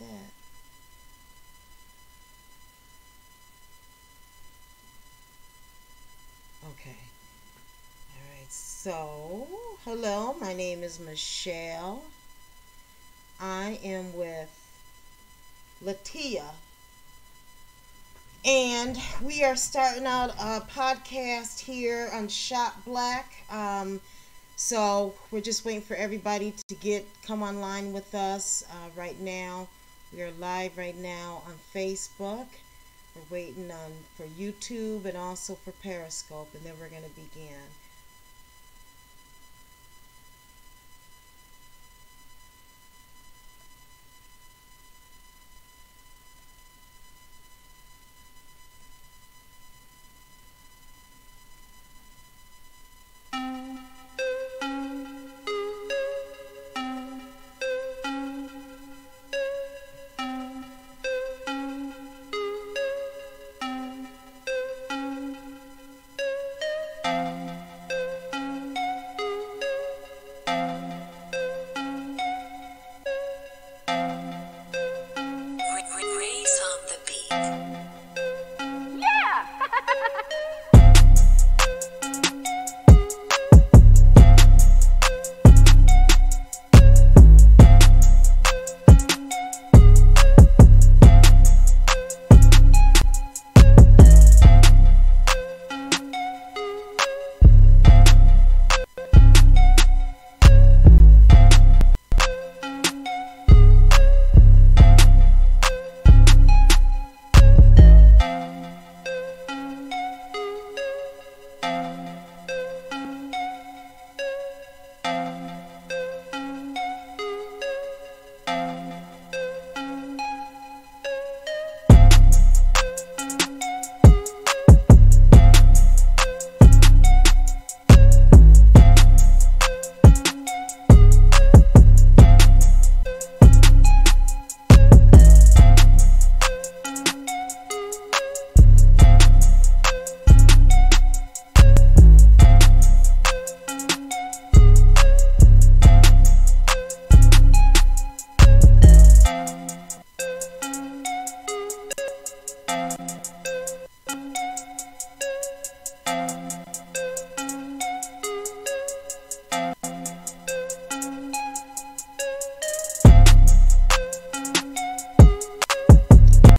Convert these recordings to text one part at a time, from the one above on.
that? Okay. All right. So, hello. My name is Michelle. I am with Latia, and we are starting out a podcast here on Shop Black. So we're just waiting for everybody to come online with us right now. We are live right now on Facebook. We're waiting on for YouTube and also for Periscope, and then we're going to begin.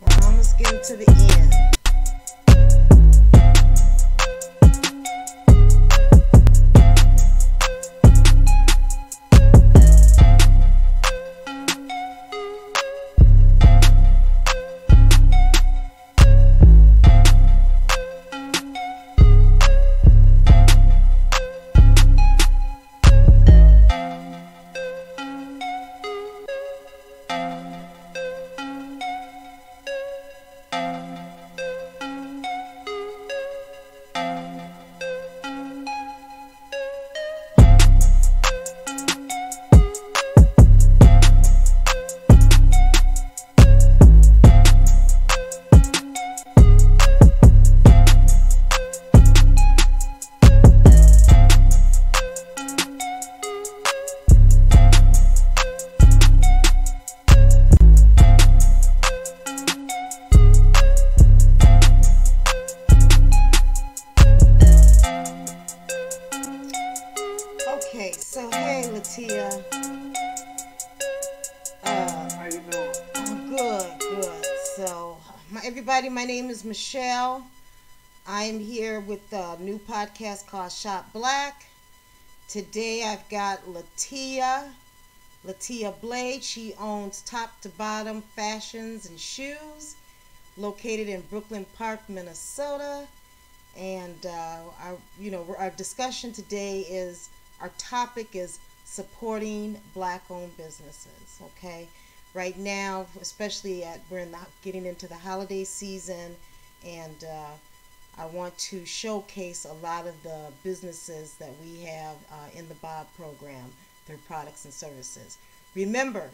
We're almost getting to the end. Okay, so hey Latia. How you doing? Good. So, everybody, my name is Michelle. I am here with a new podcast called Shop Black. Today I've got Latia Blade. She owns Top to Bottom Fashions and Shoes, located in Brooklyn Park, Minnesota. And our discussion today is, our topic is supporting black-owned businesses. Okay, right now, especially we're getting into the holiday season, and I want to showcase a lot of the businesses that we have in the Bob program, their products and services. Remember,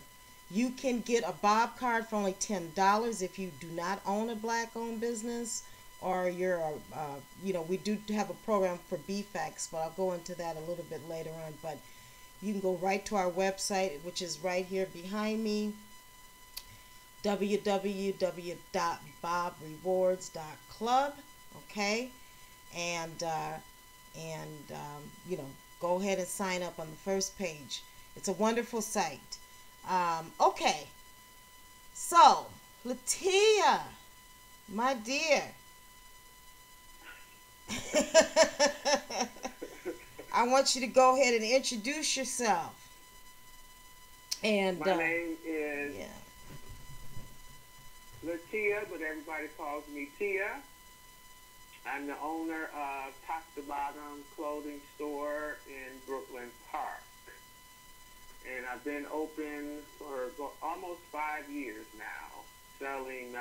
you can get a Bob card for only $10 if you do not own a black-owned business, or we do have a program for BFACs, but I'll go into that a little bit later on. But you can go right to our website, which is right here behind me. www.bobrewards.club. Okay, and you know, go ahead and sign up on the first page. It's a wonderful site. Okay, so Latia, my dear, I want you to go ahead and introduce yourself. And My name is yeah, Latia, but everybody calls me Tia. I'm the owner of Top to Bottom Clothing Store in Brooklyn Park. And I've been open for almost 5 years now, selling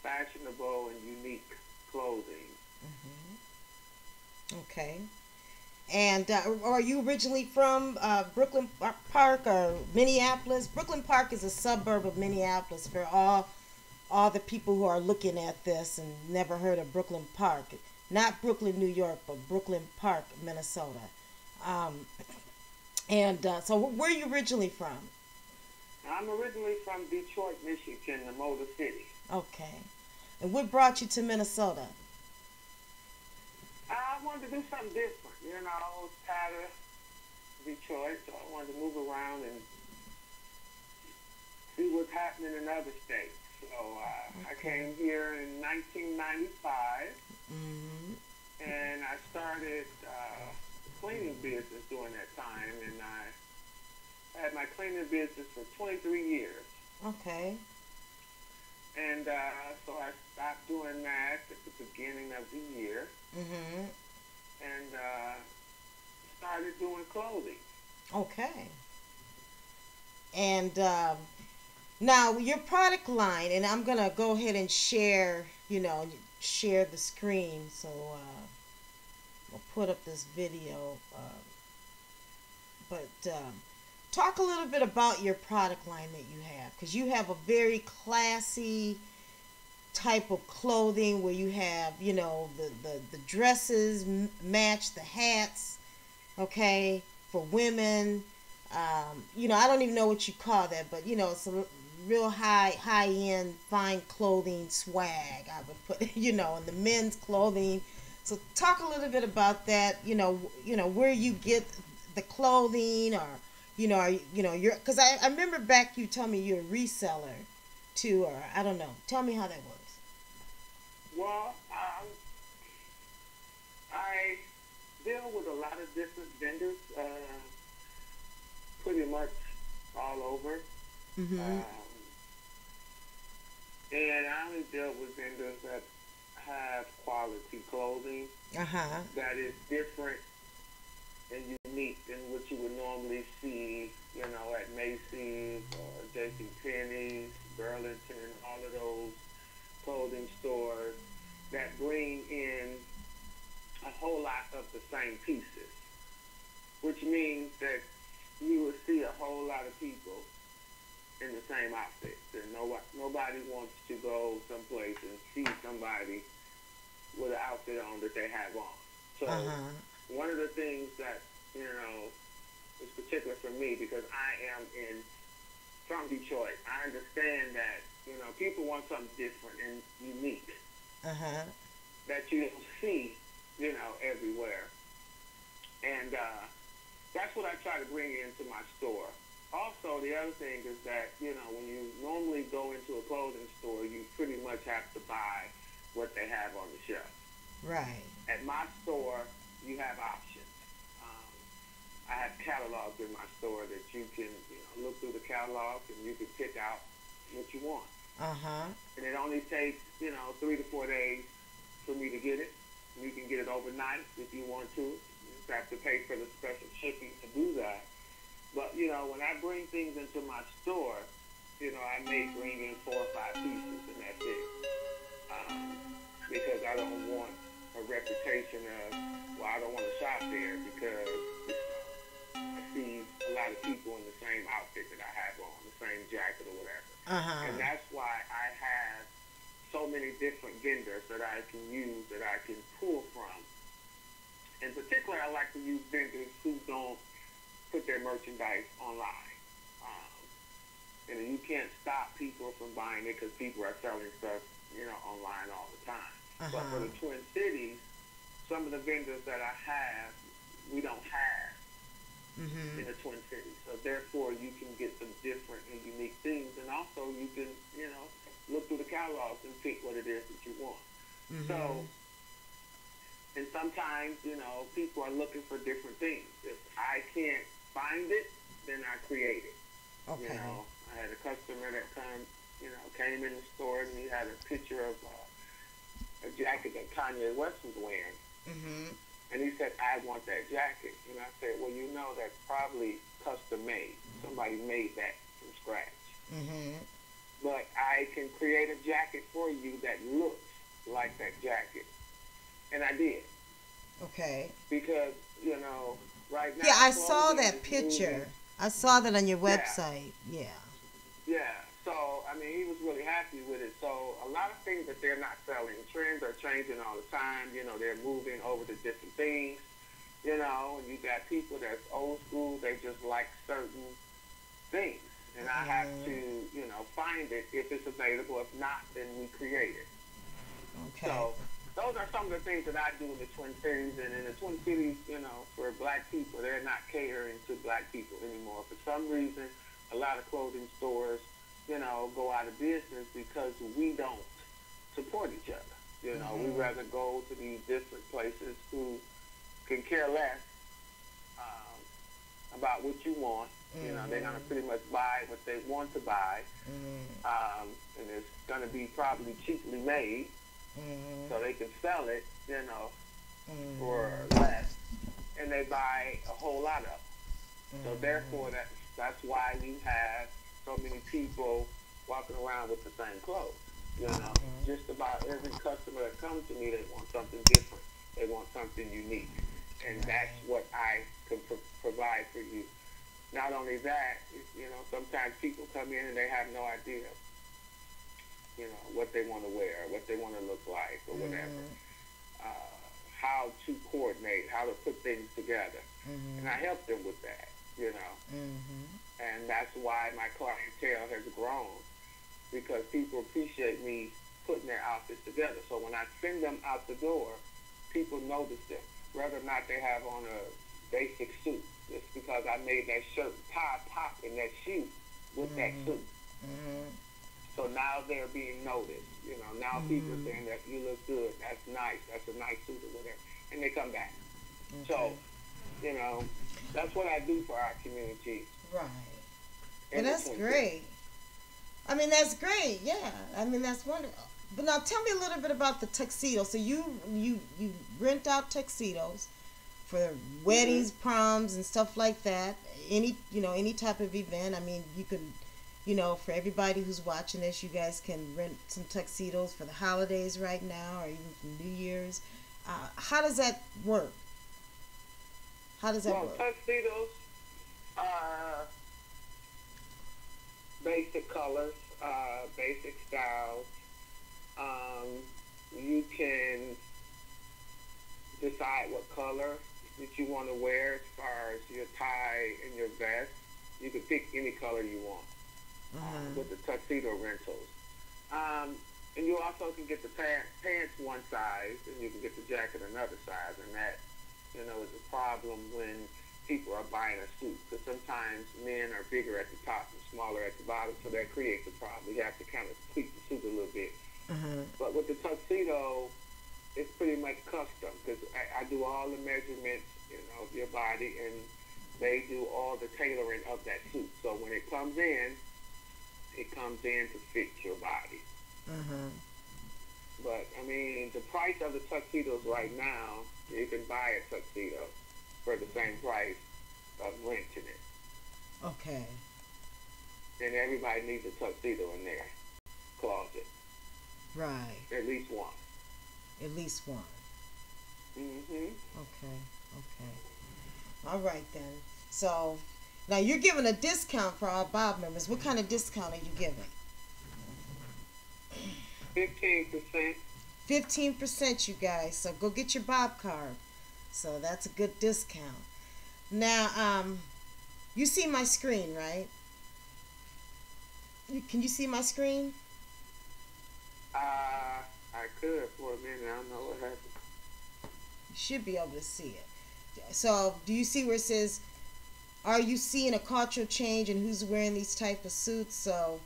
fashionable and unique clothing. okay. And are you originally from Brooklyn Park or Minneapolis? Brooklyn Park is a suburb of Minneapolis for all the people who are looking at this and never heard of Brooklyn Park. Not Brooklyn, New York, but Brooklyn Park, Minnesota. Um, and so where are you originally from? I'm originally from Detroit, Michigan, the Motor City. Okay. And what brought you to Minnesota? I wanted to do something different. You know, I was tired of Detroit, so I wanted to move around and see what's happening in other states. So I Okay. came here in 1995, Mm-hmm. and I started cleaning business during that time, and I had my cleaning business for 23 years. Okay. And so I stopped doing that at the beginning of the year, Mm-hmm. and started doing clothing. Okay. And now your product line, and I'm gonna go ahead and share, share the screen. So we'll put up this video. But talk a little bit about your product line that you have, because you have a very classy type of clothing where you have, the dresses match the hats, okay, for women. I don't even know what you call that, but it's a real high end fine clothing swag. I would put, in the men's clothing. So talk a little bit about that. Where you get the clothing, or you're, because I remember back you told me you're a reseller too, or I don't know. Tell me how that works. Well, I deal with a lot of different vendors, pretty much all over. Mm-hmm. And I only deal with vendors that have quality clothing Uh-huh. that is different and unique than what you would normally see, at Macy's or J.C. Penney's, Burlington, all of those clothing stores that bring in a whole lot of the same pieces, which means that you will see a whole lot of people in the same outfits, and nobody wants to go someplace and see somebody with an outfit on that they have on. So Uh-huh. one of the things that is particular for me, because I am from Detroit, I understand that people want something different and unique Uh-huh. that you don't see everywhere, and that's what I try to bring into my store. Also, the other thing is that, when you normally go into a clothing store, you pretty much have to buy what they have on the shelf. Right. At my store, you have options. I have catalogs in my store that you can, look through the catalog and you can pick out what you want. Uh-huh. And it only takes, 3 to 4 days for me to get it. You can get it overnight if you want to. You just have to pay for the special shipping to do that. But, when I bring things into my store, I may bring in 4 or 5 pieces and that's it. Because I don't want a reputation of, well, I don't want to shop there because I see a lot of people in the same outfit that I have on, the same jacket or whatever. Uh-huh. And that's why I have so many different vendors that I can use, that I can pull from. In particular, I like to use vendors who don't put their merchandise online. And you can't stop people from buying it because people are selling stuff, online all the time. But for the Twin Cities, some of the vendors that I have, we don't have in the Twin Cities. So therefore, you can get some different and unique things, and also you can, look through the catalogs and pick what it is that you want. So, and sometimes, people are looking for different things. If I can't find it, then I create it. Okay. I had a customer that came in the store and he had a picture of a jacket that Kanye West was wearing. And he said, I want that jacket. And I said, well, that's probably custom made. Somebody made that from scratch. But I can create a jacket for you that looks like that jacket. And I did. Okay. Because, right now. Yeah, I saw that picture. I saw that on your website. Yeah. Yeah. So, he was really happy with it. So, a lot of things that they're not selling. Trends are changing all the time. They're moving over to different things. And you got people that's old school. They just like certain things. And I have to, find it if it's available. If not, then we create it. Okay. So, those are some of the things that I do in the Twin Cities. And in the Twin Cities, for black people, they're not catering to black people anymore. For some reason, a lot of clothing stores, go out of business because we don't support each other. We'd rather go to these different places who can care less about what you want. They're going to pretty much buy what they want to buy. And it's going to be probably cheaply made. So they can sell it, for less. And they buy a whole lot of it. So therefore, that's why you have so many people walking around with the same clothes. Just about every customer that comes to me, they want something different. They want something unique. And that's what I can provide for you. Not only that, sometimes people come in and they have no idea, what they want to wear, what they want to look like, or whatever. How to coordinate, how to put things together. And I help them with that, And that's why my clientele has grown, because people appreciate me putting their outfits together. So when I send them out the door, people notice them, whether or not they have on a basic suit. It's because I made that shirt tie pop in that shoe with that suit. So now they're being noticed. Now people are saying that you look good. That's nice. That's a nice suit or whatever. And they come back. So, that's what I do for our community. Right. And that's great. That's great. Yeah. That's wonderful. But now tell me a little bit about the tuxedo. So you rent out tuxedos for weddings, proms, and stuff like that. Any type of event. You can, for everybody who's watching this, you guys can rent some tuxedos for the holidays right now, or even for New Year's. How does that work? Well, tuxedos are basic colors, basic styles. You can decide what color that you want to wear as far as your tie and your vest. You can pick any color you want with the tuxedo rentals. And you also can get the pants one size, and you can get the jacket another size. And that, is a problem when people are buying a suit, because sometimes men are bigger at the top and smaller at the bottom, so that creates a problem. You have to kind of tweak the suit a little bit. But with the tuxedo, it's pretty much custom, because I do all the measurements, of your body, and they do all the tailoring of that suit. So when it comes in to fit your body. But, the price of the tuxedos right now, you can buy a tuxedo for the same price of renting it. Okay. And everybody needs a tuxedo in their closet. Right. At least one. At least one. Okay. All right, then. So, now you're giving a discount for our Bob members. What kind of discount are you giving? 15%. 15%, you guys. So go get your Bob card. So that's a good discount. Now, you see my screen, right? Can you see my screen? I could for a minute. I don't know what happened. You should be able to see it. So, do you see where it says, "Are you seeing a cultural change in who's wearing these type of suits?" So,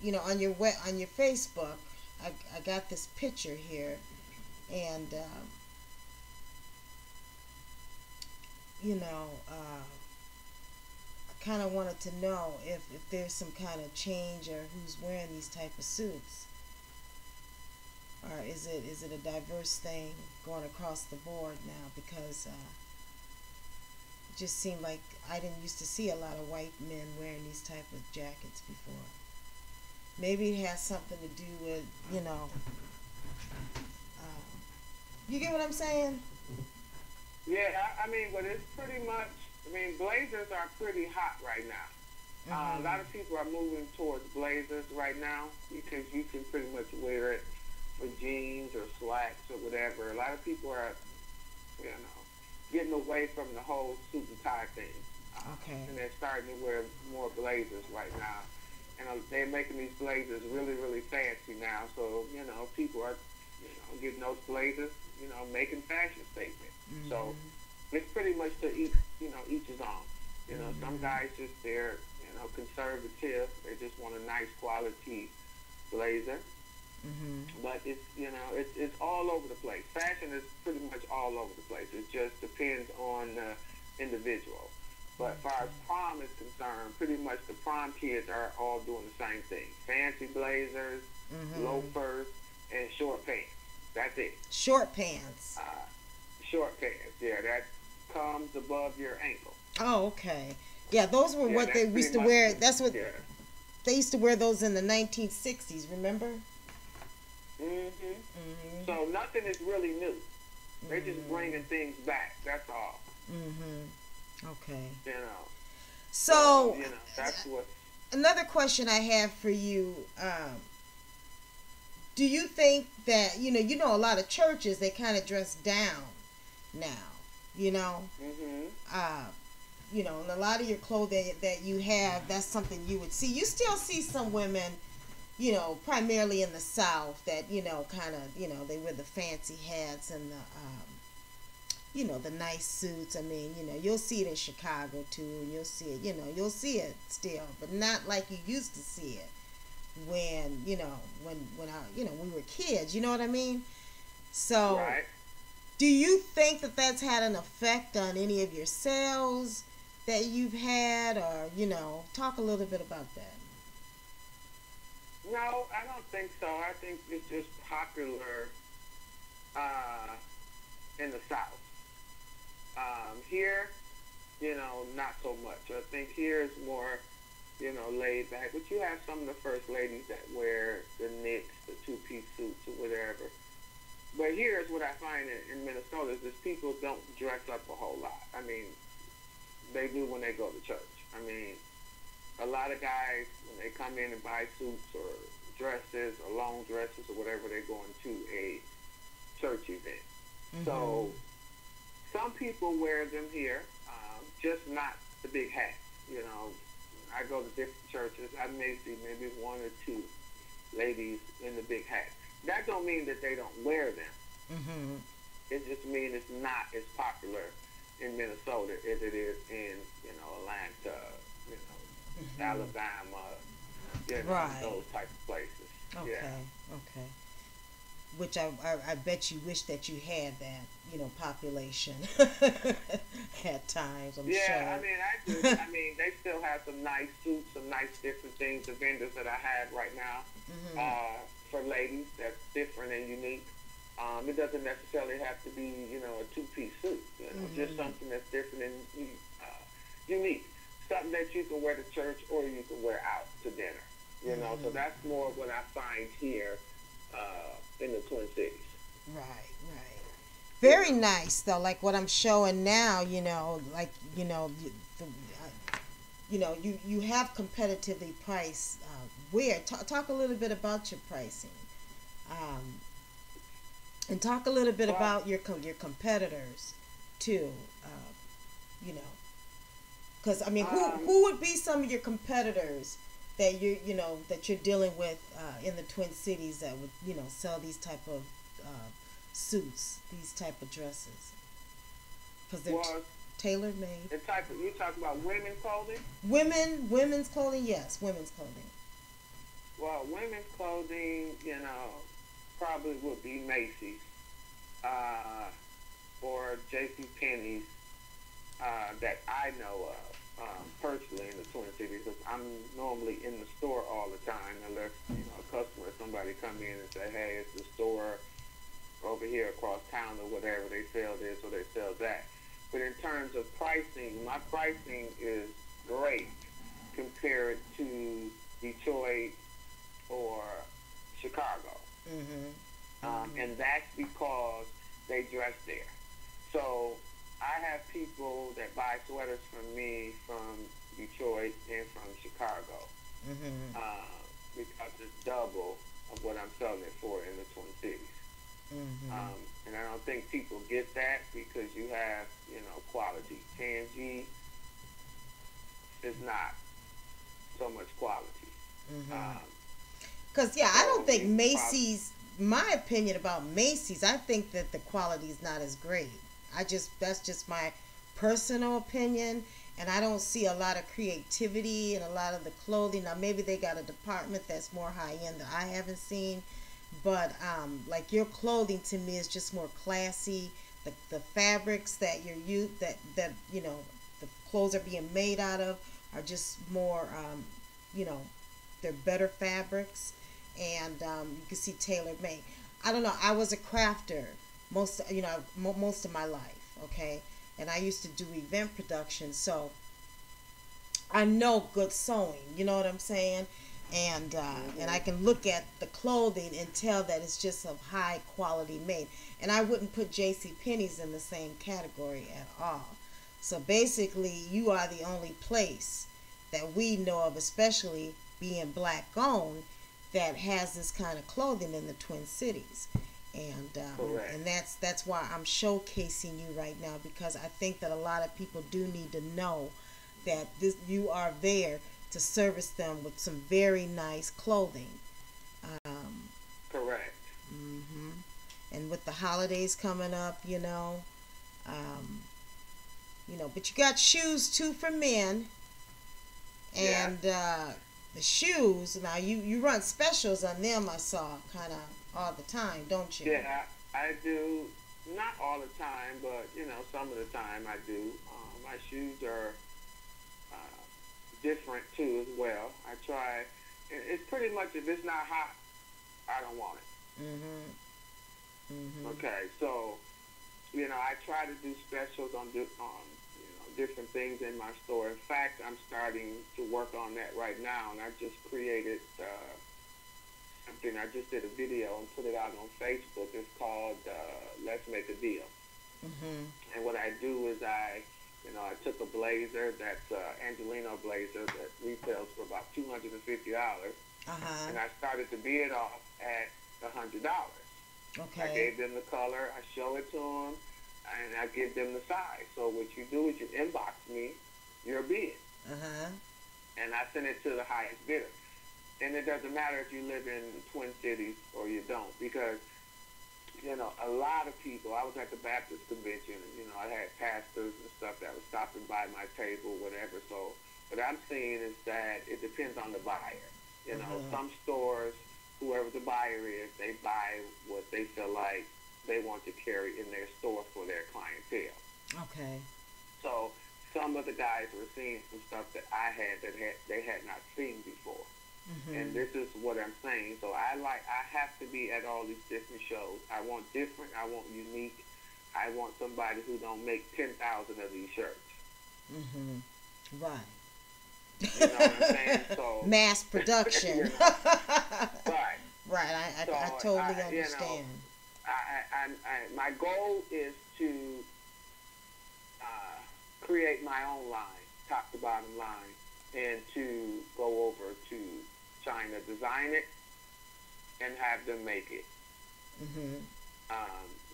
on your Facebook, I got this picture here, and I kind of wanted to know if there's some kind of change or who's wearing these type of suits, or is it a diverse thing going across the board now? Because it just seemed like I didn't used to see a lot of white men wearing these type of jackets before. Maybe it has something to do with you get what I'm saying? Yeah, I mean, but it's pretty much. I mean, blazers are pretty hot right now. A lot of people are moving towards blazers right now because you can pretty much wear it for jeans or slacks or whatever. A lot of people are, getting away from the whole suit and tie thing. Okay. And they're starting to wear more blazers right now. And they're making these blazers really, really fancy now. So, people are, getting those blazers, making fashion statements. Mm-hmm. So it's pretty much to each his own. Some guys just, they're, conservative. They just want a nice quality blazer. Mm-hmm. But it's all over the place. Fashion is pretty much all over the place. It just depends on the individual. But as far as prom is concerned, pretty much the prom kids are all doing the same thing. Fancy blazers, loafers, and short pants. That's it. Short pants. Short pants, yeah. That comes above your ankle. Oh, okay. Yeah, those were what they used to wear. That's what they used to wear those in the 1960s, remember? So nothing is really new. They're just bringing things back. That's all. Okay. So that's what. Another question I have for you. Do you think that a lot of churches, they kind of dress down now? And a lot of your clothing that you have, that's something you would see. You still see some women, primarily in the South, that kind of they wear the fancy hats and the nice suits. I mean, you'll see it in Chicago too, and you'll see it, you'll see it still, but not like you used to see it when we were kids. You know what I mean? So, right. Do you think that that's had an effect on any of your sales that you've had, or talk a little bit about that? No, I don't think so. I think it's just popular in the South. Here, not so much. I think here is more, laid back. But you have some of the first ladies that wear the knits, the two-piece suits or whatever. But here's what I find in Minnesota is people don't dress up a whole lot. I mean, they do when they go to church. I mean, a lot of guys, when they come in and buy suits or dresses or long dresses or whatever, they're going to a church event. So some people wear them here, just not the big hats. I go to different churches. I may see maybe one or two ladies in the big hats. That don't mean that they don't wear them. It just means it's not as popular in Minnesota as it is in, Atlanta, Alabama, right. Those type of places. Okay, yeah. Okay. Which I bet you wish that you had that, population at times, I'm sure. Yeah, I mean, I do. I mean, they still have some nice suits, some nice different things, the vendors that I have right now. For ladies, that's different and unique. It doesn't necessarily have to be, a two-piece suit. Just something that's different and unique. Something that you can wear to church or you can wear out to dinner. So that's more what I find here in the Twin Cities. Right. Very nice though. Like what I'm showing now, you have competitively priced wear. Talk a little bit about your pricing, and talk a little bit about your competitors too. Because I mean, who would be some of your competitors that that you're dealing with in the Twin Cities that would sell these type of suits, these type of dresses, because they're Well, tailor made. the type of, you talk about women's clothing. Women's clothing, yes, women's clothing. Well, women's clothing, probably would be Macy's, or J.C. Penney's, that I know of. Personally in the Twin Cities, because I'm normally in the store all the time, unless a customer, somebody come in and say, "Hey, it's the store over here across town or whatever. They sell this or they sell that." But in terms of pricing, my pricing is great compared to Detroit or Chicago, and that's because they dress there. So I have people that buy sweaters from me from Detroit and from Chicago, because it's double of what I'm selling it for in the Twin Cities. And I don't think people get that because you have, quality. Tangi is not so much quality. Because, I don't think Macy's, my opinion about Macy's, I think that the quality is not as great. That's just my personal opinion, and I don't see a lot of creativity in a lot of the clothing. Now maybe they got a department that's more high end that I haven't seen, but like your clothing to me is just more classy. The fabrics that that the clothes are being made out of are just more they're better fabrics, and you can see tailor made. I don't know. I was a crafter most of my life, okay, and I used to do event production, so I know good sewing. You know what I'm saying? And and I can look at the clothing and tell that it's just of high quality made. And I wouldn't put J.C. Penney's in the same category at all. So basically, you are the only place that we know of, especially being black owned, that has this kind of clothing in the Twin Cities. And that's why I'm showcasing you right now, because I think that a lot of people do need to know that you are there to service them with some very nice clothing. Correct. And with the holidays coming up, but you got shoes too for men, and the shoes. Now you run specials on them. I saw kind of all the time, don't you? Yeah, I do. Not all the time, but some of the time I do. My shoes are different too as well. I try. It's pretty much, if it's not hot, I don't want it. Okay, so I try to do specials on different things in my store. In fact, I'm starting to work on that right now, and I just created something. I just did a video and put it out on Facebook. It's called Let's Make a Deal. And what I do is I took a blazer that's Angelino blazer that retails for about $250, and I started to bid off at $100. Okay. I gave them the color, I show it to them, and I give them the size. So what you do is you inbox me your bid, and I send it to the highest bidder. And it doesn't matter if you live in the Twin Cities or you don't, because a lot of people, I was at the Baptist convention, and, I had pastors and stuff that was stopping by my table, whatever. So what I'm seeing is that it depends on the buyer. Some stores, whoever the buyer is, they buy what they feel like they want to carry in their store for their clientele. Okay. So some of the guys were seeing some stuff that I had that they had not seen before. And this is what I'm saying. So I have to be at all these different shows. I want different. I want unique. I want somebody who don't make 10,000 of these shirts. Right. You know what I'm saying? So mass production. Right. Right. I totally understand. My goal is to create my own line, top to bottom line, and to go over to China, design it, and have them make it.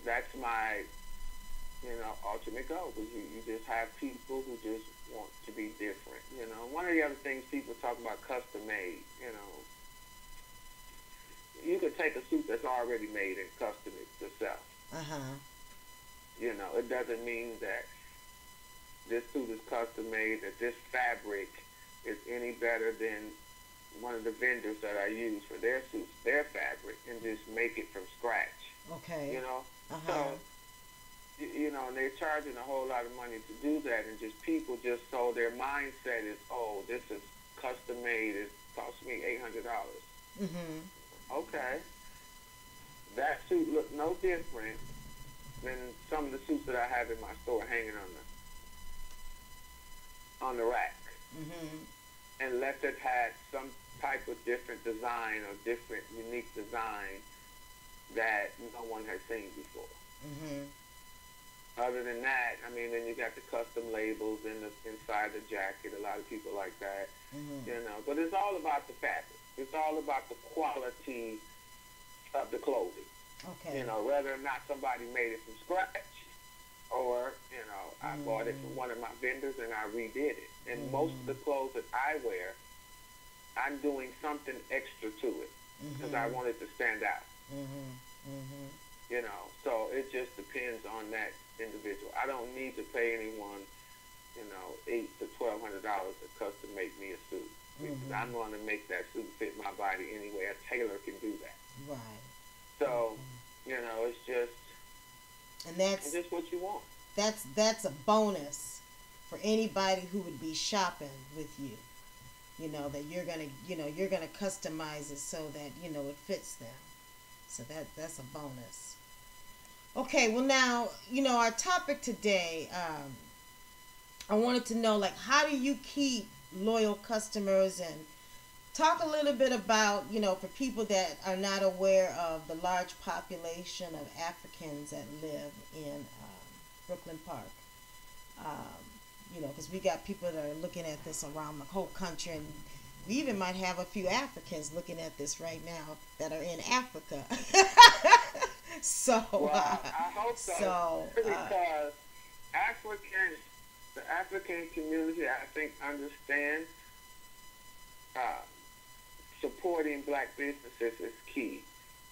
That's my ultimate goal. Because you just have people who just want to be different. One of the other things people talk about custom made. You could take a suit that's already made and custom it yourself. It doesn't mean that this suit is custom made, that this fabric is any better than one of the vendors that I use for their suits, their fabric, and just make it from scratch. Okay. So, and they're charging a whole lot of money to do that, and just people just, so their mindset is, oh, this is custom made, it cost me $800. Okay. That suit looked no different than some of the suits that I have in my store hanging on the rack. Unless it had some type of different design or different unique design that no one has seen before. Other than that, then you got the custom labels inside the jacket. A lot of people like that, But it's all about the fabric. It's all about the quality of the clothing. Okay. Whether or not somebody made it from scratch, or I bought it from one of my vendors and I redid it. And most of the clothes that I wear, I'm doing something extra to it because I want it to stand out. So it just depends on that individual. I don't need to pay anyone, $800 to $1,200 to custom make me a suit because I'm going to make that suit fit my body anyway. A tailor can do that. Right. So, it's just, and that's just what you want. That's a bonus for anybody who would be shopping with you. That you're gonna customize it so that it fits them. So that's a bonus. Okay, well now our topic today. I wanted to know, like, how do you keep loyal customers, and talk a little bit about, for people that are not aware of the large population of Africans that live in Brooklyn Park. Because we got people that are looking at this around the whole country, and we even might have a few Africans looking at this right now that are in Africa. I hope so. Because the African community, I think, understands supporting black businesses is key.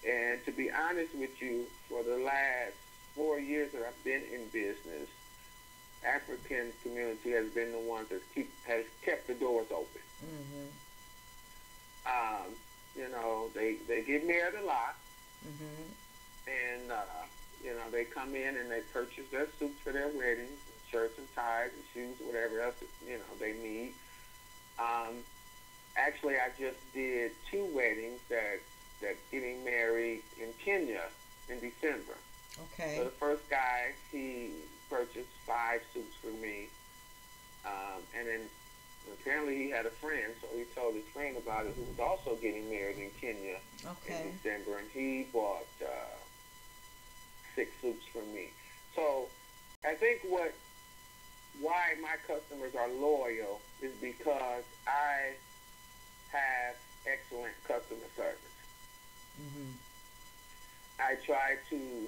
And to be honest with you, for the last 4 years that I've been in business, African community has been the one that has kept the doors open. They get married a lot, and they come in and they purchase their suits for their weddings, shirts and ties and shoes, whatever else they need. Actually, I just did 2 weddings that getting married in Kenya in December. Okay. So the first guy, he purchased 5 suits for me, and then apparently he had a friend, so he told his friend about it, who was also getting married in Kenya in December, and he bought 6 suits for me. So I think why my customers are loyal is because I have excellent customer service. I try to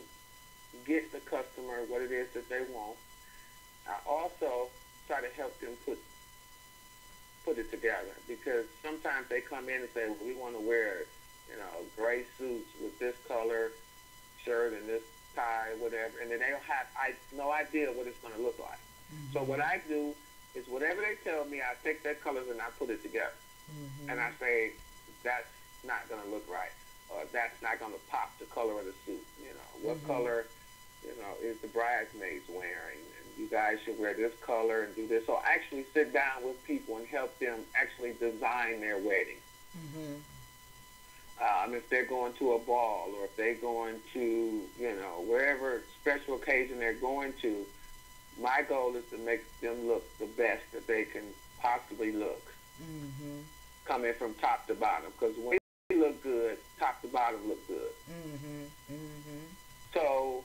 get the customer what it is that they want. I also try to help them put it together, because sometimes they come in and say, well, we want to wear, gray suits with this color shirt and this tie, whatever, and then they don't have no idea what it's going to look like. So what I do is whatever they tell me, I take their colors and I put it together. And I say, that's not going to look right, or that's not going to pop the color of the suit. What color, is the bridesmaids wearing? And you guys should wear this color and do this. So I actually sit down with people and help them actually design their wedding. If they're going to a ball, or if they're going to, wherever special occasion they're going to, my goal is to make them look the best that they can possibly look, coming from top to bottom. Because when they look good, top to bottom look good. So,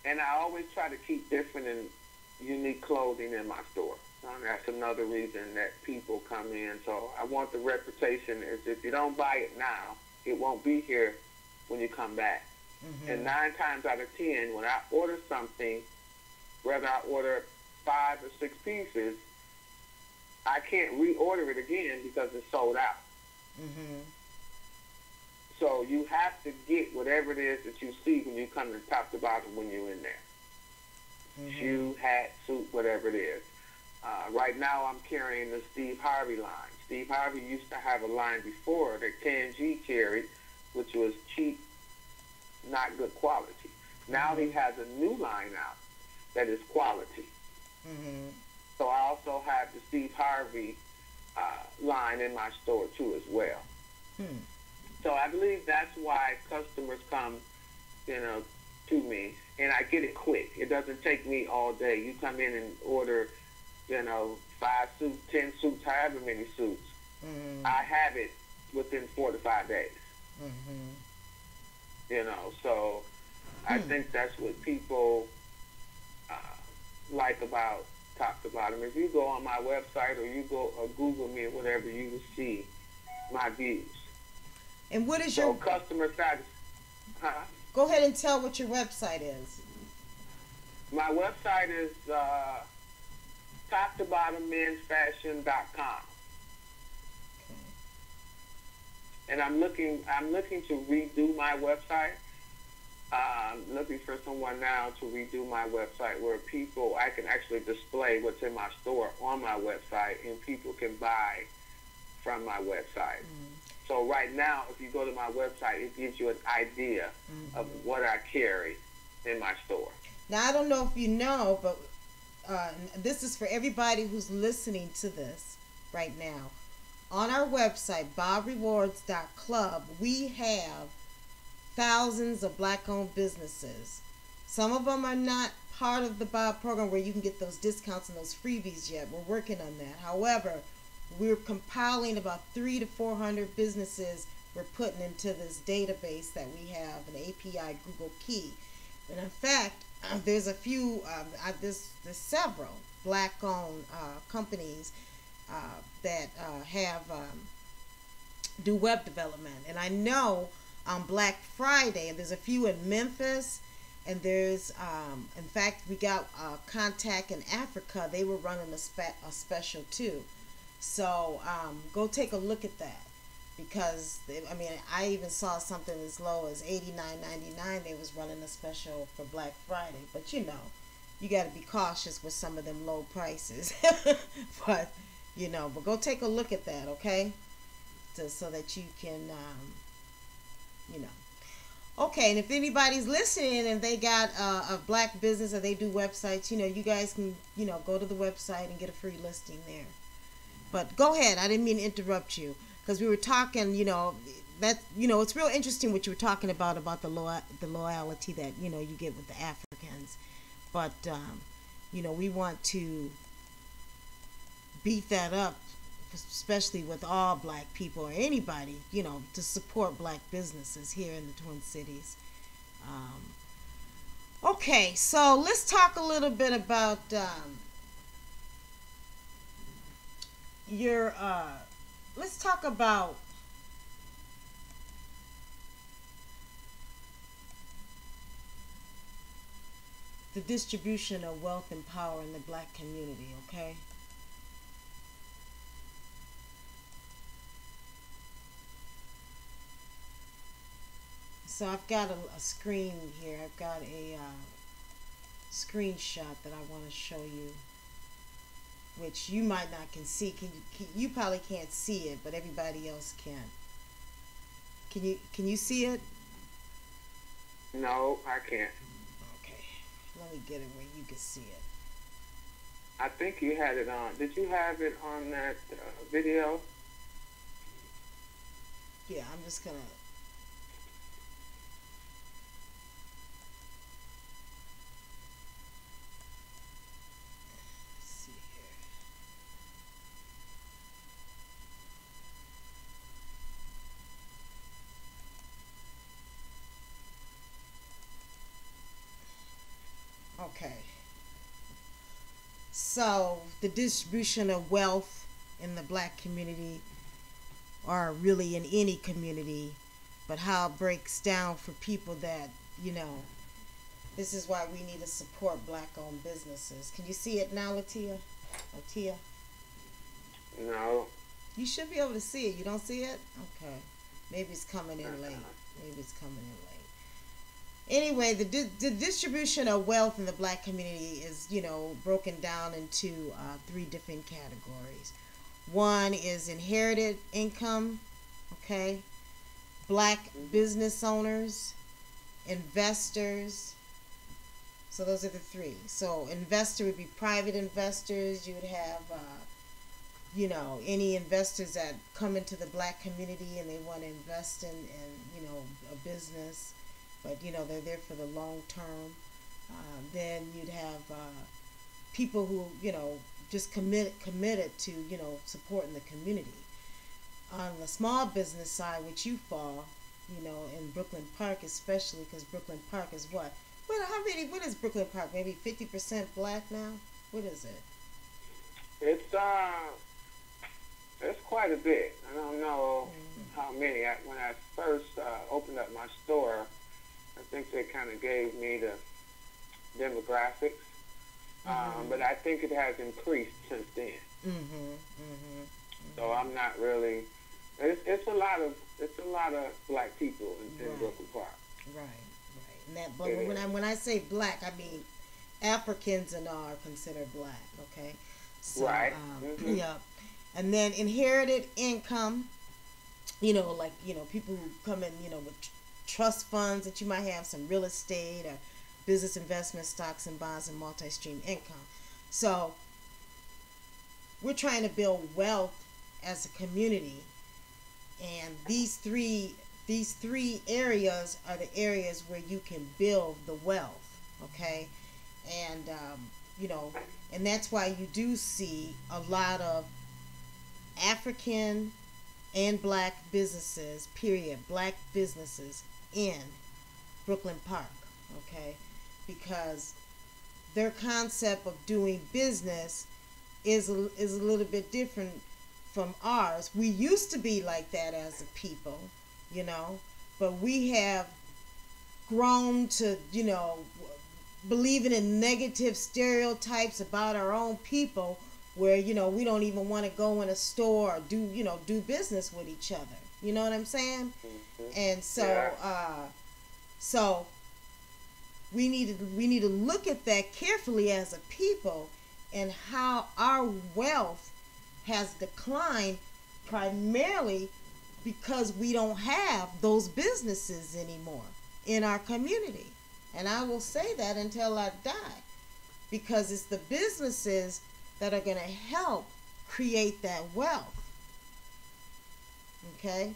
and I always try to keep different and unique clothing in my store. That's another reason that people come in. So I want the reputation is, if you don't buy it now, it won't be here when you come back. And 9 times out of 10, when I order something, whether I order 5 or 6 pieces, I can't reorder it again because it's sold out. Mhm. So you have to get whatever it is that you see when you come to top to bottom when you're in there. Mhm. Shoe, hat, suit, whatever it is. Right now I'm carrying the Steve Harvey line. Steve Harvey used to have a line before that Ken carried, which was cheap, not good quality. Now he has a new line out that is quality. Mhm. So I also have the Steve Harvey line in my store too as well. Hmm. So I believe that's why customers come, to me, and I get it quick. It doesn't take me all day. You come in and order, 5 suits, 10 suits, however many suits. Mhm. I have it within 4 to 5 days. Mhm. So I think that's what people uh, like about top to bottom. If you go on my website or you go or Google me or whatever, you will see my views. And what is So your customer satisfaction. Go ahead and tell what your website is. My website is toptobottommensfashion.com. Okay. And I'm looking to redo my website. I'm looking for someone now to redo my website where I can actually display what's in my store on my website and people can buy from my website. So right now, if you go to my website, it gives you an idea of what I carry in my store. Now, I don't know if you know, but this is for everybody who's listening to this right now. On our website, bobrewards.club, we have thousands of black-owned businesses. Some of them are not part of the Bob program where you can get those discounts and those freebies yet. We're working on that. However, we're compiling about 300 to 400 businesses we're putting into this database that we have, an API Google Key. And in fact, there's a few, there's several black-owned companies that do web development. And I know on Black Friday, there's a few in Memphis, and there's, in fact, we got Contact in Africa. They were running a special too. So go take a look at that, because I even saw something as low as $89.99. They was running a special for Black Friday, but you got to be cautious with some of them low prices. but go take a look at that, okay? So that you can, Okay, and if anybody's listening and they got a black business or they do websites, you guys can, go to the website and get a free listing there. But go ahead. I didn't mean to interrupt you, because we were talking, it's real interesting what you were talking about the loyalty that, you get with the Africans. But, we want to beat that up, especially with all black people or anybody, to support black businesses here in the Twin Cities. Okay, so let's talk a little bit about let's talk about the distribution of wealth and power in the black community, okay? So I've got a screen here. I've got a screenshot that I want to show you, which you might not can see. You probably can't see it, but everybody else can. Can you see it? No, I can't. Okay, let me get it where you can see it. I think you had it on. Did you have it on that video? Yeah, I'm just gonna. Okay. So the distribution of wealth in the black community, or really in any community, but how it breaks down for people that, this is why we need to support black owned businesses. Can you see it now, Latia? No. You should be able to see it. You don't see it? Okay. Maybe it's coming in late. Uh-uh. Maybe it's coming in late. Anyway, the distribution of wealth in the black community is, broken down into three different categories. One is inherited income, okay? Black business owners, investors. So those are the three. So investor would be private investors. You would have, any investors that come into the black community and they want to invest in a business, but they're there for the long term. Then you'd have people who just committed to supporting the community. On the small business side, which you fall, in Brooklyn Park especially, because Brooklyn Park is what? What is Brooklyn Park? Maybe 50% black now? What is it? It's quite a bit. I don't know how many. When I first opened up my store, I think they kind of gave me the demographics, but I think it has increased since then. So I'm not really. It's a lot of black people in Brooklyn Park. Right. And that, but when I say black, I mean Africans and all are considered black. Okay. So, right. Yeah. And then inherited income. People who come in, with trust funds that you might have, some real estate or business investment, stocks and bonds, and multi-stream income. So we're trying to build wealth as a community, and these three areas are the areas where you can build the wealth. Okay, and and that's why you do see a lot of African and black businesses, black businesses in Brooklyn Park, okay? Because their concept of doing business is a little bit different from ours. We used to be like that as a people, but we have grown to, believing in negative stereotypes about our own people, where we don't even want to go in a store or do business with each other. You know what I'm saying? And so so we need to look at that carefully as a people, and how our wealth has declined primarily because we don't have those businesses anymore in our community. And I will say that until I die, because it's the businesses that are going to help create that wealth. Okay?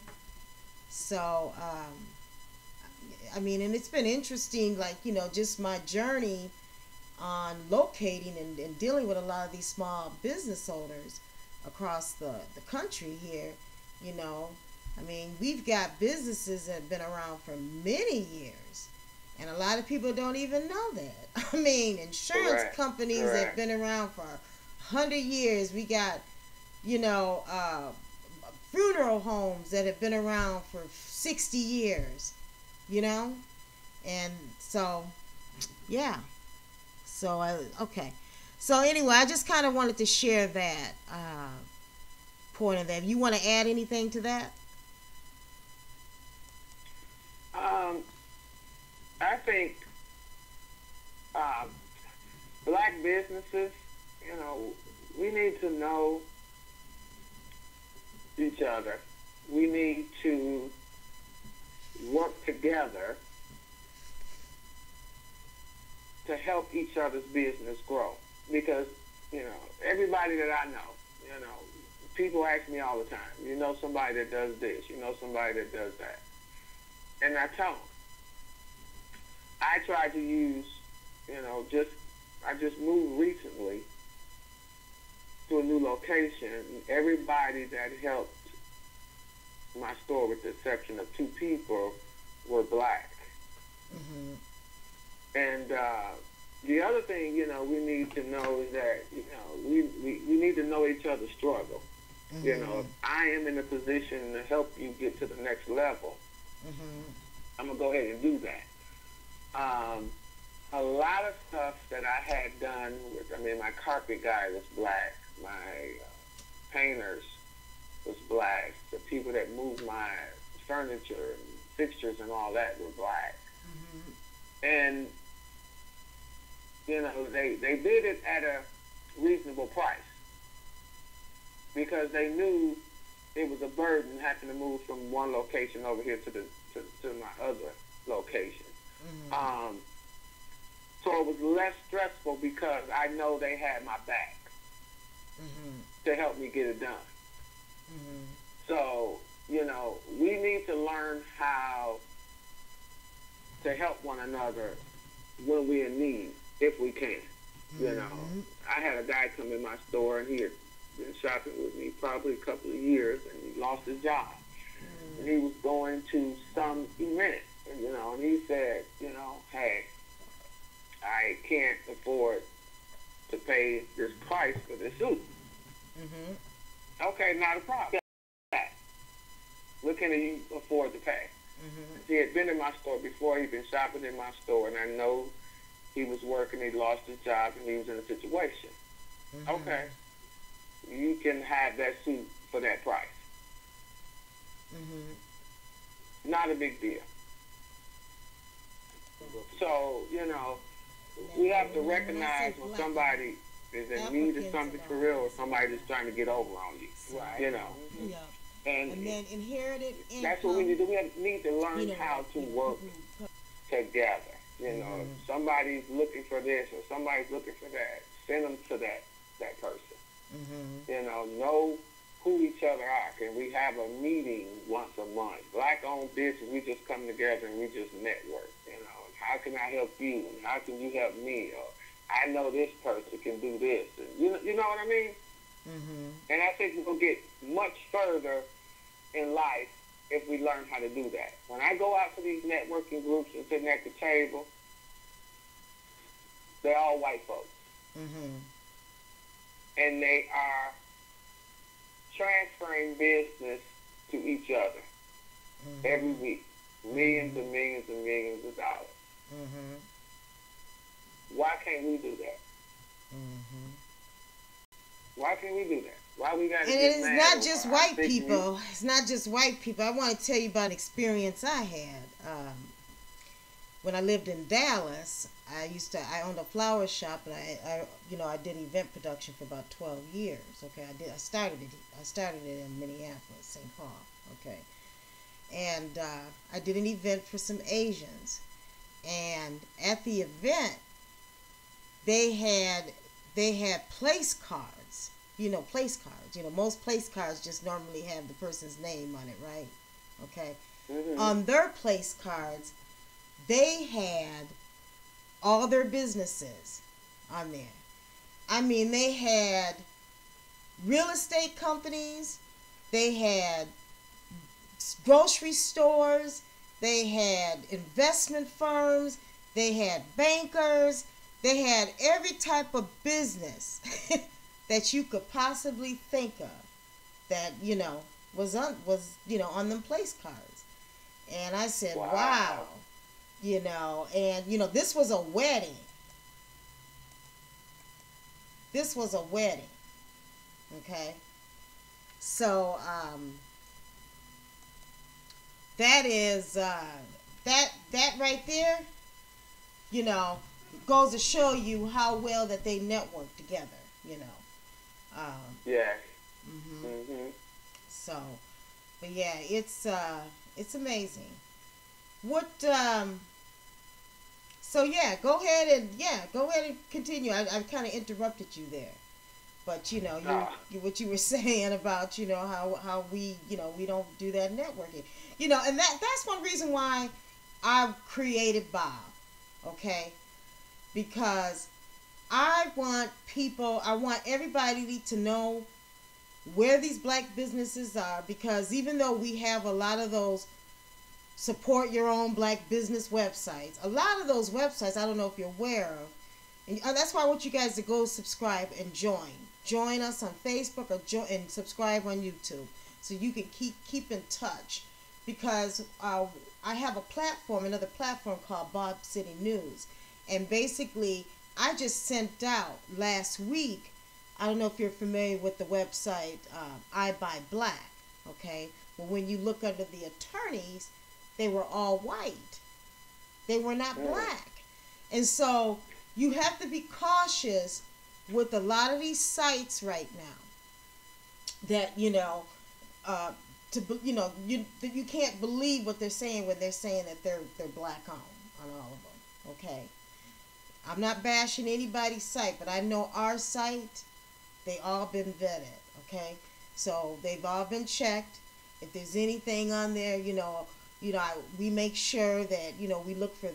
So, and it's been interesting, just my journey on locating and dealing with a lot of these small business owners across the country here. We've got businesses that have been around for many years, and a lot of people don't even know that. Insurance companies that have been around for 100 years. We got, funeral homes that have been around for 60 years, and so, yeah. So, okay. So, anyway, I just kind of wanted to share that point of that. You want to add anything to that? I think black businesses, we need to know each other. We need to work together to help each other's business grow. Because, everybody that I know, people ask me all the time, somebody that does this, somebody that does that. And I tell them, I try to use, I just moved recently to a new location. Everybody that helped my store, with the exception of 2 people, were black. And the other thing, we need to know is that, we need to know each other's struggle. If I am in a position to help you get to the next level, I'm going to go ahead and do that. A lot of stuff that I had done with, my carpet guy was black, my painters was black. The people that moved my furniture and fixtures and all that were black. And, you know, they did it at a reasonable price because they knew it was a burden having to move from one location over here to my other location. So it was less stressful because I know they had my back to help me get it done. So, you know, we need to learn how to help one another when we're in need, if we can. You know, I had a guy come in my store, and he had been shopping with me probably a couple of years, and he lost his job. And he was going to some event, and, you know, and he said, you know, hey, I can't afford to pay this price for this suit. Okay, not a problem. What can you afford to pay? He had been in my store before. He'd been shopping in my store, and I know he was working. He lost his job, and he was in a situation. Okay, you can have that suit for that price. Not a big deal. So, you know, we have to recognize when somebody is in need of something for real, or somebody that's trying to get over on you. You know. And then inherited income. That's what we need to do. We need to learn how to work together. You know, if somebody's looking for this or somebody's looking for that, send them to that person. You know who each other are. Can we have a meeting once a month? Black-owned business, we just come together and we just network. You know, and how can I help you? And how can you help me? Or I know this person can do this. And you know what I mean? And I think we'll get much further in life if we learn how to do that. When I go out to these networking groups and sitting at the table, they're all white folks. And they are transferring business to each other every week. Millions and millions and millions of dollars. Why can't we do that? Why can't we do that? Why we got to And it is not just white people. It's not just white people. I want to tell you about an experience I had. When I lived in Dallas, I owned a flower shop, and I did event production for about 12 years. Okay, I started it in Minneapolis, St. Paul. Okay, and I did an event for some Asians, and at the event, they had place cards. Place cards. Most place cards just normally have the person's name on it, right? Okay. On their place cards, they had all their businesses on there. I mean, they had real estate companies, they had grocery stores, they had investment firms, they had bankers, they had every type of business that you could possibly think of that, was on them place cards. And I said, wow. And this was a wedding. Okay? So, that is, that right there, goes to show you how well that they network together, Yeah. So, but yeah, it's amazing. What, so yeah, go ahead and continue. I kind of interrupted you there. But, what you were saying about, how we, we don't do that networking. And that's one reason why I created Bob, okay? Because I want everybody to know where these black businesses are, because even though we have a lot of those support your own black business websites, a lot of those websites, I don't know if you're aware of, and that's why I want you guys to go subscribe and join us on Facebook, and subscribe on YouTube, so you can keep in touch, because I have another platform called Bob City News, and basically I just sent out last week I don't know if you're familiar with the website I Buy Black. Okay, well, when you look under the attorneys, they were all white. They were not black. And so you have to be cautious with a lot of these sites right now that, you can't believe what they're saying when they're saying that they're black owned on all of them. Okay, I'm not bashing anybody's site, but I know our site, they all been vetted. Okay, so they've all been checked. If there's anything on there, we make sure that we look for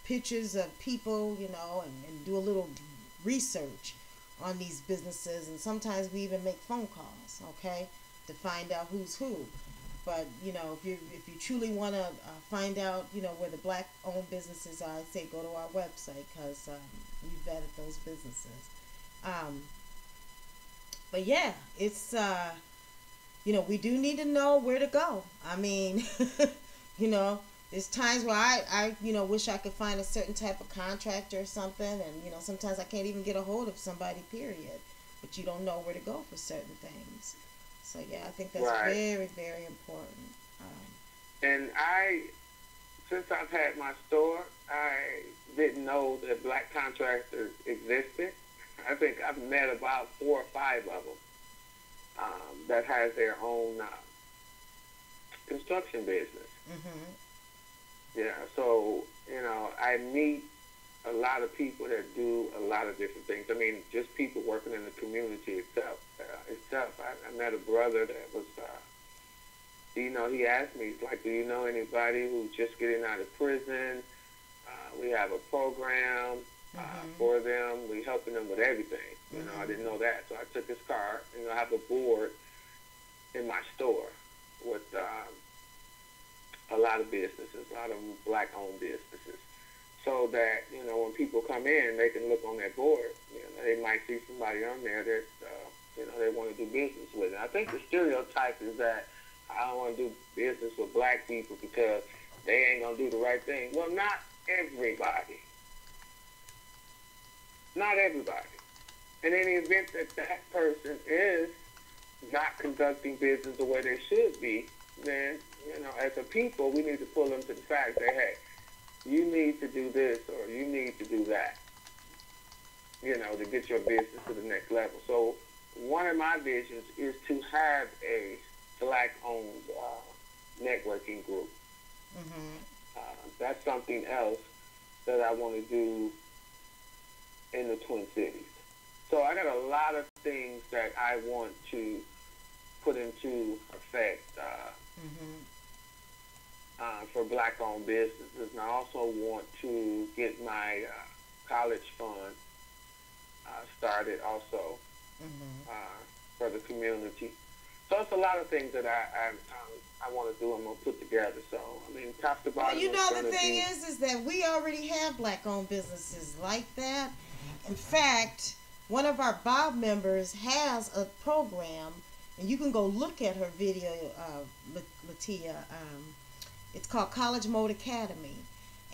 pictures of people, and do a little research on these businesses, and sometimes we even make phone calls, okay, to find out who's who. But if you truly want to find out where the black owned businesses are, I'd say go to our website, because we vetted those businesses. But yeah, it's we do need to know where to go. I mean, there's times where I wish I could find a certain type of contractor or something, and sometimes I can't even get a hold of somebody, period. But you don't know where to go for certain things. So yeah, I think that's right. Very, very important. And since I've had my store, I didn't know that black contractors existed. I think I've met about 4 or 5 of them that has their own construction business. Mm-hmm. Yeah, so, I meet a lot of people that do a lot of different things. I mean, just people working in the community itself. I met a brother that was, he asked me, he's like, do you know anybody who's just getting out of prison? We have a program for them. We're helping them with everything. I didn't know that. So I took his card, I have a board in my store with a lot of businesses, a lot of black-owned businesses, so that, when people come in, they can look on that board. They might see somebody on there that, they want to do business with. And I think the stereotype is that I don't want to do business with black people because they ain't going to do the right thing. Well, not everybody. Not everybody. And in the event that that person is not conducting business the way they should be, then, as a people, we need to pull them to the fact that, hey, you need to do this or you need to do that, to get your business to the next level. So one of my visions is to have a black-owned networking group. That's something else that I want to do in the Twin Cities. So I got a lot of things that I want to put into effect for black-owned businesses. And I also want to get my college fund started also for the community. So it's a lot of things that I want to do and I'm going to put together. So, I mean, top to bottom. Well, the thing is that we already have black-owned businesses like that. In fact, one of our Bob members has a program, and you can go look at her video, Latia. It's called College Mode Academy,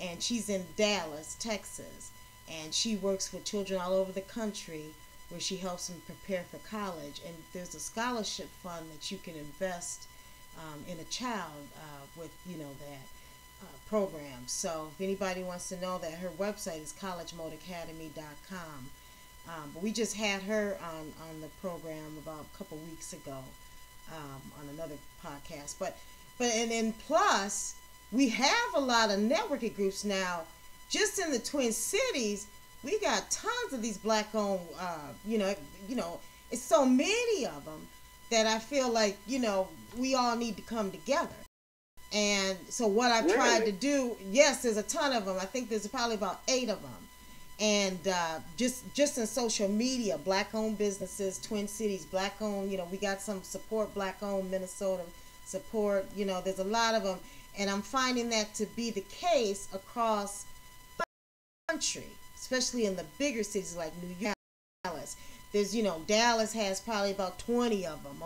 and she's in Dallas, Texas, and she works with children all over the country where she helps them prepare for college. And there's a scholarship fund that you can invest in a child with, that program. So if anybody wants to know that, her website is collegemodeacademy.com. But we just had her on the program about a couple weeks ago on another podcast. But then plus, we have a lot of networking groups now. Just in the Twin Cities, we got tons of these black-owned, it's so many of them that I feel like, we all need to come together. And so what I've tried to do, yes, there's a ton of them. I think there's probably about 8 of them. And just in social media, black-owned businesses, Twin Cities, black-owned, we got some support black-owned Minnesota support, there's a lot of them. And I'm finding that to be the case across the country, especially in the bigger cities like New York, Dallas. There's, Dallas has probably about 20 of them.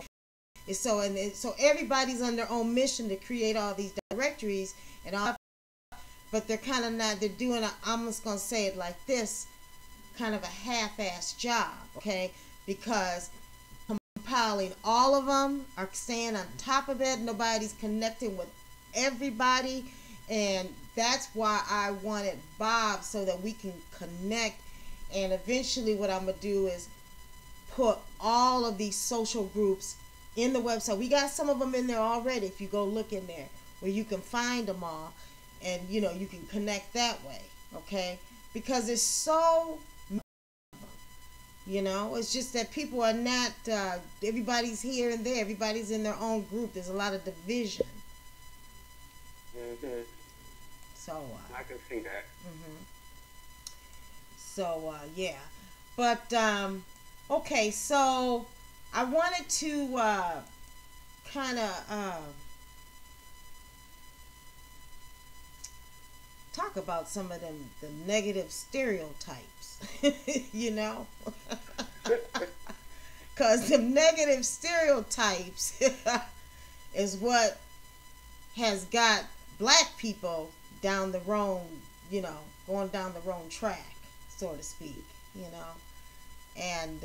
And so everybody's on their own mission to create all these directories and all, but they're kind of not, they're doing, I'm just going to say it like this, kind of a half-assed job, okay? because compiling all of them are staying on top of it. Nobody's connecting with everybody, and that's why I wanted Bob, so that we can connect. And eventually what I'm gonna do is put all of these social groups in the website. We got some of them in there already, if you go look in there, where you can find them all, and you can connect that way. Okay, because it's so it's just that people are not everybody's here and there, everybody's in their own group. There's a lot of division. So I can see that. So yeah, but okay, so I wanted to kind of talk about some of the negative stereotypes, because the negative stereotypes is what has got black people down the wrong, going down the wrong track, so to speak, and